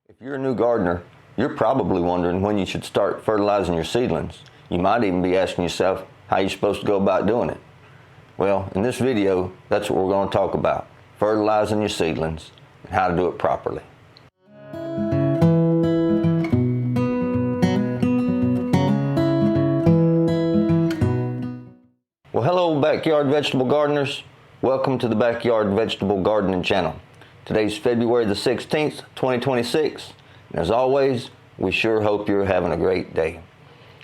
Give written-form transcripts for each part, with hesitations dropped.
If you're a new gardener, you're probably wondering when you should start fertilizing your seedlings. You might even be asking yourself how you're supposed to go about doing it. Well, in this video, that's what we're going to talk about: fertilizing your seedlings and how to do it properly. Well, hello backyard vegetable gardeners. Welcome to the Backyard Vegetable Gardening channel. Today's February the 16th, 2026. And as always, we sure hope you're having a great day.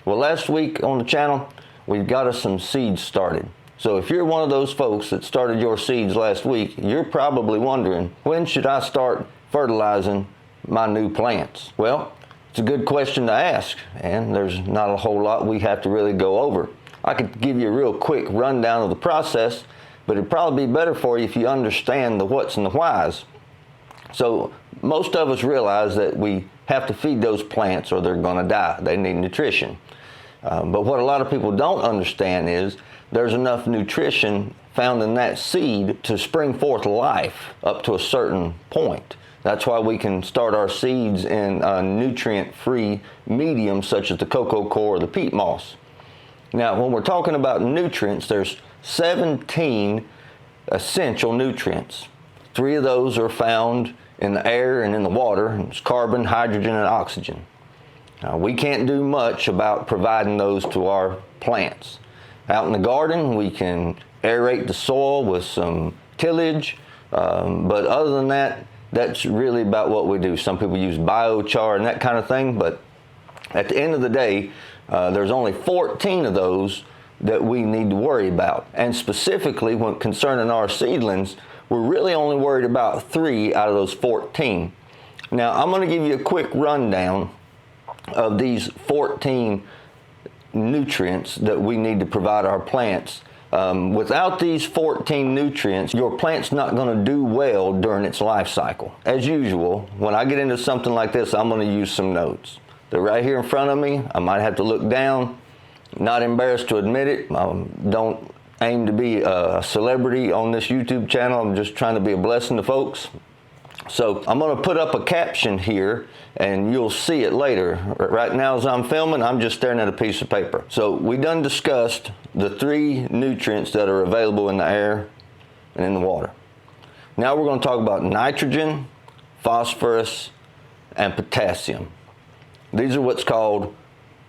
Well, last week on the channel, we got us some seeds started. So if you're one of those folks that started your seeds last week, you're probably wondering, when should I start fertilizing my new plants? Well, it's a good question to ask, and there's not a whole lot we have to really go over. I could give you a real quick rundown of the process, but it'd probably be better for you if you understand the what's and the whys. So most of us realize that we have to feed those plants or they're going to die. They need nutrition. But what a lot of people don't understand is there's enough nutrition found in that seed to spring forth life up to a certain point. That's why we can start our seeds in a nutrient-free medium such as the cocoa coir or the peat moss. Now, when we're talking about nutrients, there's 17 essential nutrients. 3 of those are found in the air and in the water. It's carbon, hydrogen, and oxygen. Now, we can't do much about providing those to our plants. Out in the garden, we can aerate the soil with some tillage, but other than that, that's really about what we do. Some people use biochar and that kind of thing, but at the end of the day, there's only 14 of those that we need to worry about. And specifically, when concerning our seedlings, we're really only worried about 3 out of those 14. Now, I'm going to give you a quick rundown of these 14 nutrients that we need to provide our plants. Without these 14 nutrients, your plant's not going to do well during its life cycle. As usual, when I get into something like this, I'm going to use some notes. They're right here in front of me. I might have to look down. Not embarrassed to admit it. I don't aim to be a celebrity on this YouTube channel. I'm just trying to be a blessing to folks. So I'm going to put up a caption here and you'll see it later. Right now as I'm filming, I'm just staring at a piece of paper. So we done discussed the 3 nutrients that are available in the air and in the water. Now we're going to talk about nitrogen, phosphorus, and potassium. These are what's called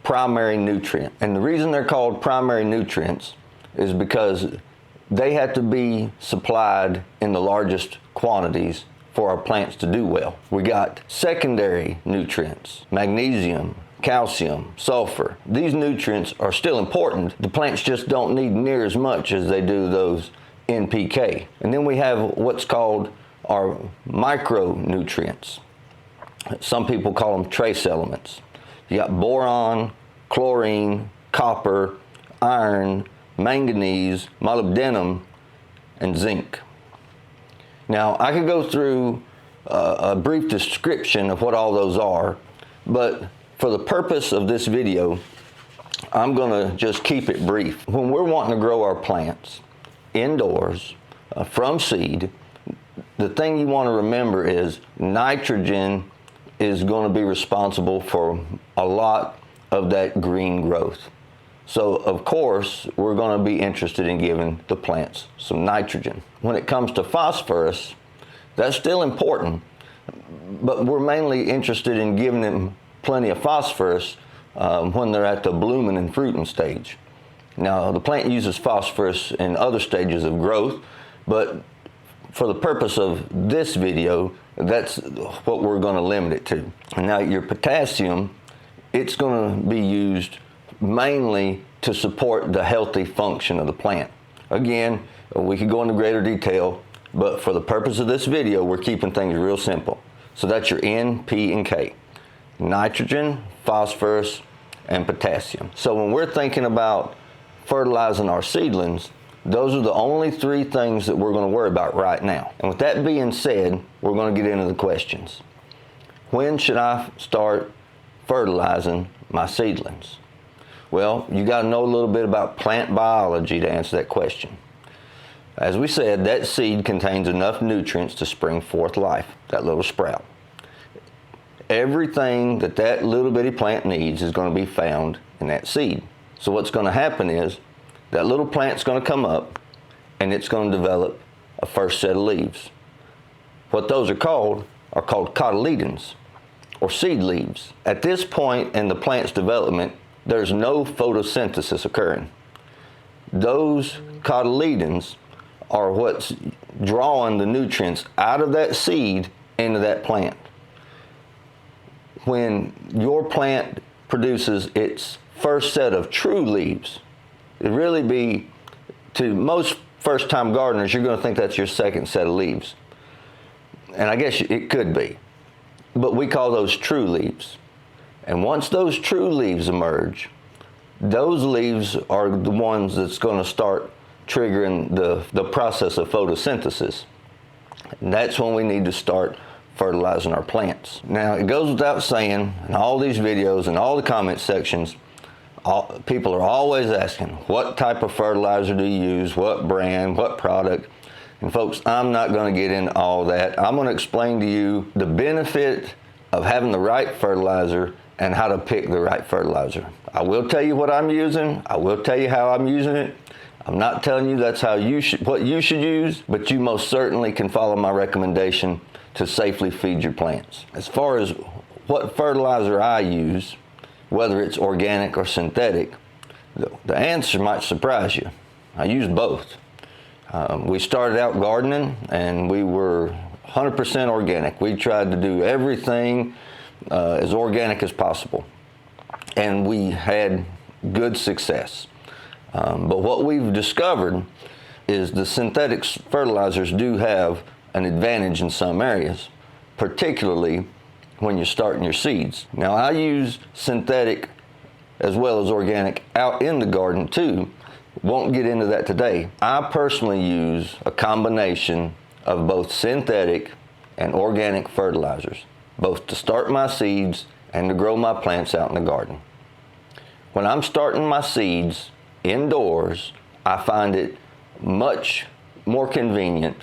primary nutrients. And the reason they're called primary nutrients is because they have to be supplied in the largest quantities for our plants to do well. We got secondary nutrients: magnesium, calcium, sulfur. These nutrients are still important. The plants just don't need near as much as they do those NPK. And then we have what's called our micronutrients. Some people call them trace elements. You got boron, chlorine, copper, iron, manganese, molybdenum, and zinc. Now, I could go through a brief description of what all those are, but for the purpose of this video, I'm going to just keep it brief. When we're wanting to grow our plants indoors from seed, the thing you want to remember is nitrogen is going to be responsible for a lot of that green growth. So of course, we're going to be interested in giving the plants some nitrogen. When it comes to phosphorus, that's still important, but we're mainly interested in giving them plenty of phosphorus when they're at the blooming and fruiting stage. Now, the plant uses phosphorus in other stages of growth, but for the purpose of this video, that's what we're going to limit it to. And now your potassium, it's going to be used mainly to support the healthy function of the plant. Again, we could go into greater detail, but for the purpose of this video, we're keeping things real simple. So that's your N, P, and K. Nitrogen, phosphorus, and potassium. So when we're thinking about fertilizing our seedlings, those are the only 3 things that we're going to worry about right now. And with that being said, we're going to get into the questions. When should I start fertilizing my seedlings? Well, you got to know a little bit about plant biology to answer that question. As we said, that seed contains enough nutrients to spring forth life, that little sprout. Everything that that little bitty plant needs is going to be found in that seed. So what's going to happen is that little plant's going to come up and it's going to develop a first set of leaves. What those are called cotyledons, or seed leaves. At this point in the plant's development, there's no photosynthesis occurring. Those cotyledons are what's drawing the nutrients out of that seed into that plant. When your plant produces its first set of true leaves, it really be, to most first-time gardeners, you're going to think that's your second set of leaves. And I guess it could be. But we call those true leaves. And once those true leaves emerge, those leaves are the ones that's going to start triggering the process of photosynthesis. And that's when we need to start fertilizing our plants. Now, it goes without saying, in all these videos and all the comment sections, people are always asking, what type of fertilizer do you use, what brand, what product? And folks, I'm not going to get into all that. I'm going to explain to you the benefit of having the right fertilizer and how to pick the right fertilizer. I will tell you what I'm using. I will tell you how I'm using it. I'm not telling you that's what you should use, but you most certainly can follow my recommendation to safely feed your plants. As far as what fertilizer I use, whether it's organic or synthetic, the answer might surprise you. I use both. We started out gardening and we were 100% organic. We tried to do everything as organic as possible, and we had good success. But what we've discovered is the synthetic fertilizers do have an advantage in some areas, particularly when you're starting your seeds. Now, I use synthetic as well as organic out in the garden too. Won't get into that today. I personally use a combination of both synthetic and organic fertilizers, both to start my seeds and to grow my plants out in the garden. When I'm starting my seeds indoors, I find it much more convenient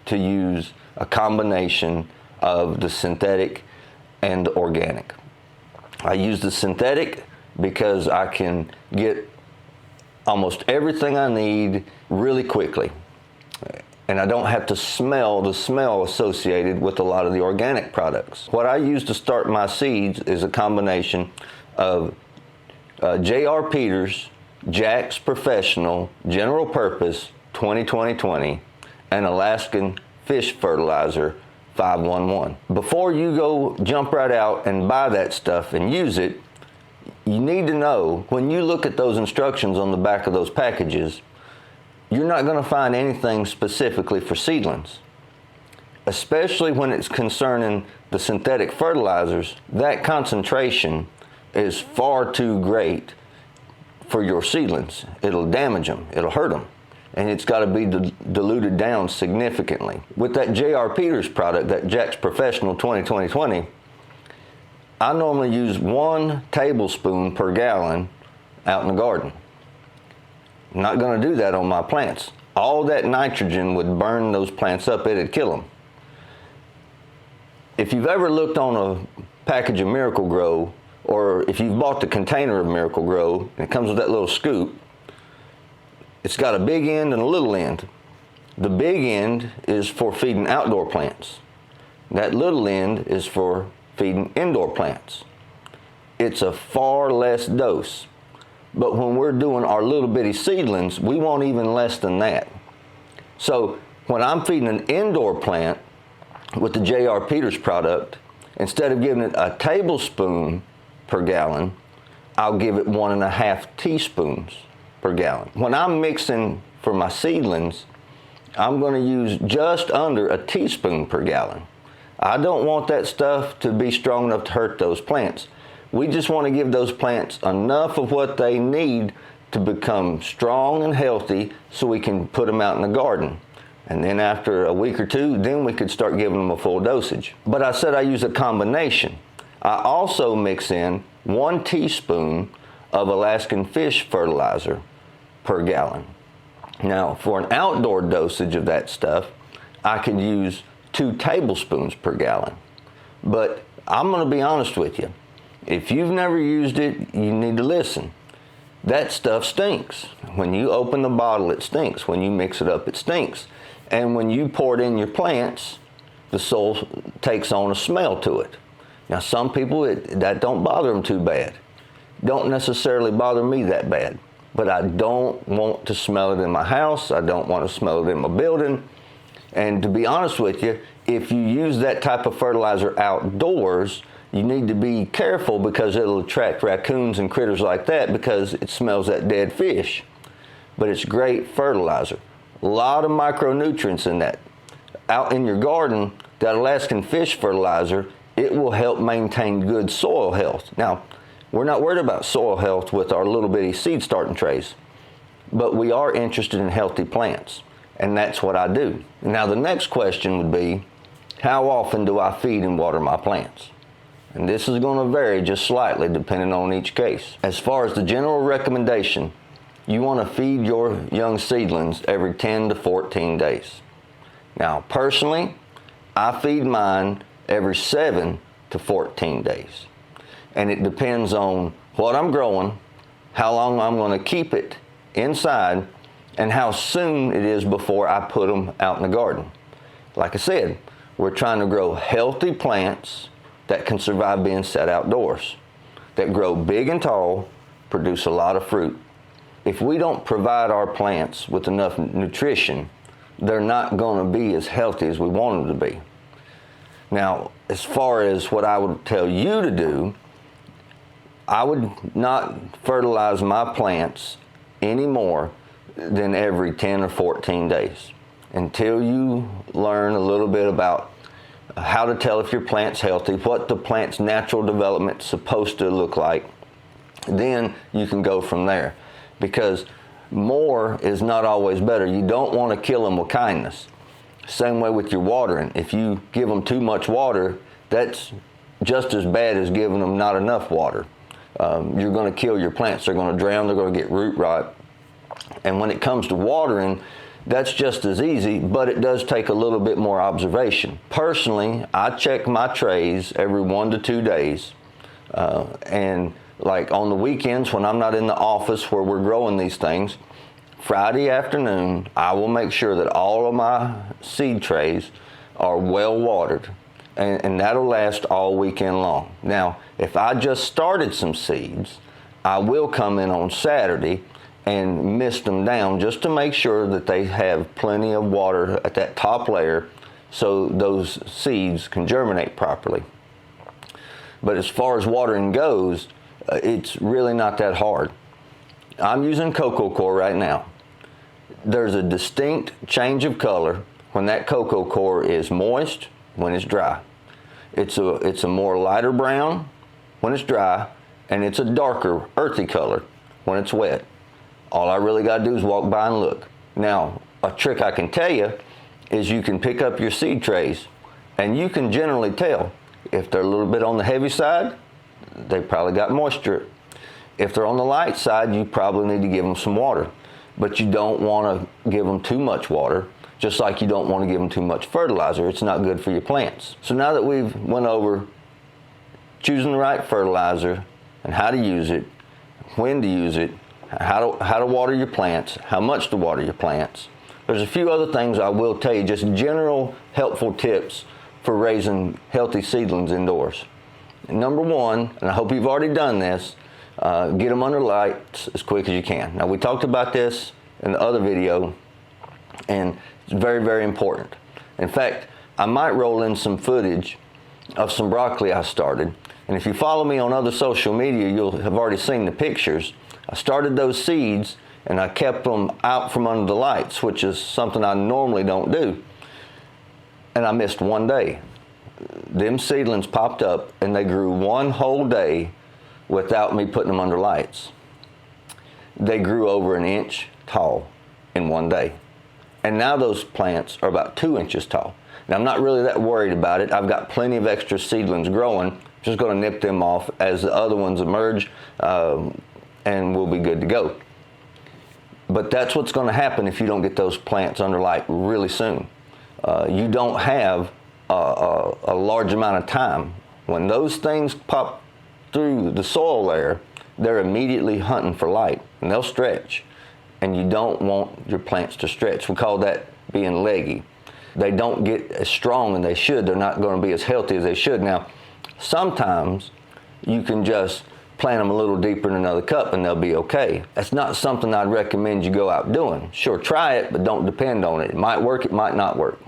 to use a combination of the synthetic and the organic. I use the synthetic because I can get almost everything I need really quickly, and I don't have to smell the smell associated with a lot of the organic products. What I use to start my seeds is a combination of J.R. Peters Jack's Professional General Purpose 20-20-20 and Alaskan Fish Fertilizer 511. Before you go jump right out and buy that stuff and use it, you need to know, when you look at those instructions on the back of those packages, you're not going to find anything specifically for seedlings. Especially when it's concerning the synthetic fertilizers, that concentration is far too great for your seedlings. It'll damage them, it'll hurt them, and it's got to be diluted down significantly. With that J.R. Peters product, that Jack's Professional 20-20-20, I normally use 1 tablespoon per gallon out in the garden. I'm not going to do that on my plants. All that nitrogen would burn those plants up, it'd kill them. If you've ever looked on a package of Miracle Grow, or if you've bought the container of Miracle Grow, and it comes with that little scoop, it's got a big end and a little end. The big end is for feeding outdoor plants. That little end is for feeding indoor plants. It's a far less dose. But when we're doing our little bitty seedlings, we want even less than that. So when I'm feeding an indoor plant with the J.R. Peters product, instead of giving it a tablespoon per gallon, I'll give it 1.5 teaspoons per gallon. When I'm mixing for my seedlings, I'm going to use just under a teaspoon per gallon. I don't want that stuff to be strong enough to hurt those plants. We just want to give those plants enough of what they need to become strong and healthy so we can put them out in the garden. And then after a week or two, then we could start giving them a full dosage. But I said I use a combination. I also mix in 1 teaspoon of Alaskan Fish Fertilizer per gallon. Now, for an outdoor dosage of that stuff, I could use 2 tablespoons per gallon. But I'm going to be honest with you. If you've never used it, you need to listen. That stuff stinks. When you open the bottle, it stinks. When you mix it up, it stinks. And when you pour it in your plants, the soil takes on a smell to it. Now, some people, that don't bother them too bad. Don't necessarily bother me that bad. But I don't want to smell it in my house. I don't want to smell it in my building. And to be honest with you, if you use that type of fertilizer outdoors, you need to be careful because it'll attract raccoons and critters like that because it smells that dead fish. But it's great fertilizer. A lot of micronutrients in that. Out in your garden, that Alaskan fish fertilizer, it will help maintain good soil health. Now, we're not worried about soil health with our little bitty seed starting trays, but we are interested in healthy plants, and that's what I do. Now, the next question would be, how often do I feed and water my plants? And this is going to vary just slightly depending on each case. As far as the general recommendation, you want to feed your young seedlings every 10 to 14 days. Now, personally, I feed mine every 7 to 14 days. And it depends on what I'm growing, how long I'm going to keep it inside, and how soon it is before I put them out in the garden. Like I said, we're trying to grow healthy plants that can survive being set outdoors, that grow big and tall, produce a lot of fruit. If we don't provide our plants with enough nutrition, they're not going to be as healthy as we want them to be. Now, as far as what I would tell you to do, I would not fertilize my plants any more than every 10 or 14 days until you learn a little bit about how to tell if your plant's healthy, what the plant's natural development is supposed to look like. Then you can go from there, because more is not always better. You don't want to kill them with kindness. Same way with your watering. If you give them too much water, that's just as bad as giving them not enough water. You're going to kill your plants. They're going to drown. They're going to get root rot. And when it comes to watering, that's just as easy, but it does take a little bit more observation. Personally, I check my trays every 1 to 2 days. And like on the weekends when I'm not in the office where we're growing these things, Friday afternoon, I will make sure that all of my seed trays are well watered. And that'll last all weekend long. Now, if I just started some seeds, I will come in on Saturday and mist them down just to make sure that they have plenty of water at that top layer so those seeds can germinate properly. But as far as watering goes, it's really not that hard. I'm using cocoa core right now. There's a distinct change of color when that cocoa core is moist, when it's dry. It's a more lighter brown when it's dry, and it's a darker earthy color when it's wet. All I really got to do is walk by and look. Now, a trick I can tell you is you can pick up your seed trays, and you can generally tell if they're a little bit on the heavy side, they probably got moisture. If they're on the light side, you probably need to give them some water. But you don't want to give them too much water, just like you don't want to give them too much fertilizer. It's not good for your plants. So now that we've went over choosing the right fertilizer and how to use it, when to use it, how to water your plants, how much to water your plants, there's a few other things I will tell you, just general helpful tips for raising healthy seedlings indoors. Number one, and I hope you've already done this, get them under lights as quick as you can. Now, we talked about this in the other video, and it's very, very important. In fact, I might roll in some footage of some broccoli I started. And if you follow me on other social media, you'll have already seen the pictures. I started those seeds, and I kept them out from under the lights, which is something I normally don't do. And I missed one day. Them seedlings popped up, and they grew one whole day without me putting them under lights. They grew over 1 inch tall in one day. And now those plants are about 2 inches tall. Now, I'm not really that worried about it. I've got plenty of extra seedlings growing. Just going to nip them off as the other ones emerge, and we'll be good to go. But that's what's going to happen if you don't get those plants under light really soon. You don't have a large amount of time When those things pop through the soil layer, they're immediately hunting for light, and they'll stretch. And you don't want your plants to stretch. We call that being leggy. They don't get as strong as they should. They're not going to be as healthy as they should. Now, sometimes you can just plant them a little deeper in another cup and they'll be okay. That's not something I'd recommend you go out doing. Sure, try it, but don't depend on it. It might work, it might not work.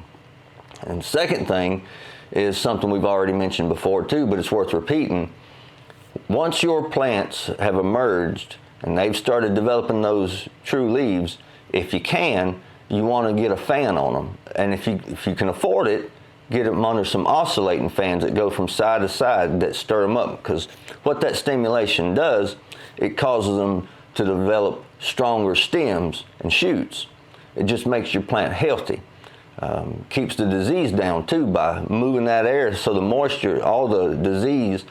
And the second thing is something we've already mentioned before too, but it's worth repeating. Once your plants have emerged and they've started developing those true leaves, if you can, you want to get a fan on them. And if you can afford it, get them under some oscillating fans that go from side to side that stir them up, because what that stimulation does, it causes them to develop stronger stems and shoots. It just makes your plant healthy. Keeps the disease down too by moving that air, so the moisture, all the disease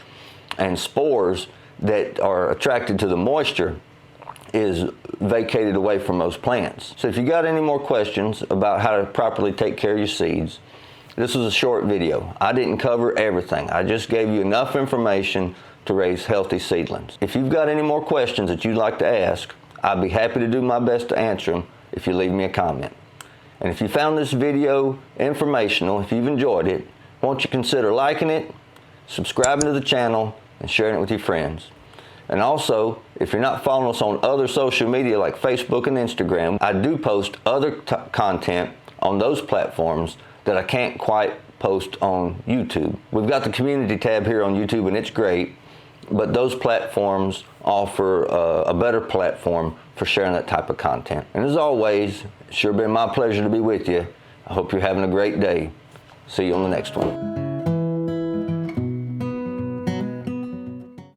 and spores that are attracted to the moisture is vacated away from those plants. So if you got any more questions about how to properly take care of your seeds, this was a short video. I didn't cover everything. I just gave you enough information to raise healthy seedlings. If you've got any more questions that you'd like to ask, I'd be happy to do my best to answer them if you leave me a comment. And if you found this video informational, if you've enjoyed it, won't you consider liking it, subscribing to the channel, and sharing it with your friends. And also, if you're not following us on other social media like Facebook and Instagram, I do post other content on those platforms that I can't quite post on YouTube. We've got the community tab here on YouTube and it's great, but those platforms offer a better platform for sharing that type of content. And as always, it's sure been my pleasure to be with you. I hope you're having a great day. See you on the next one.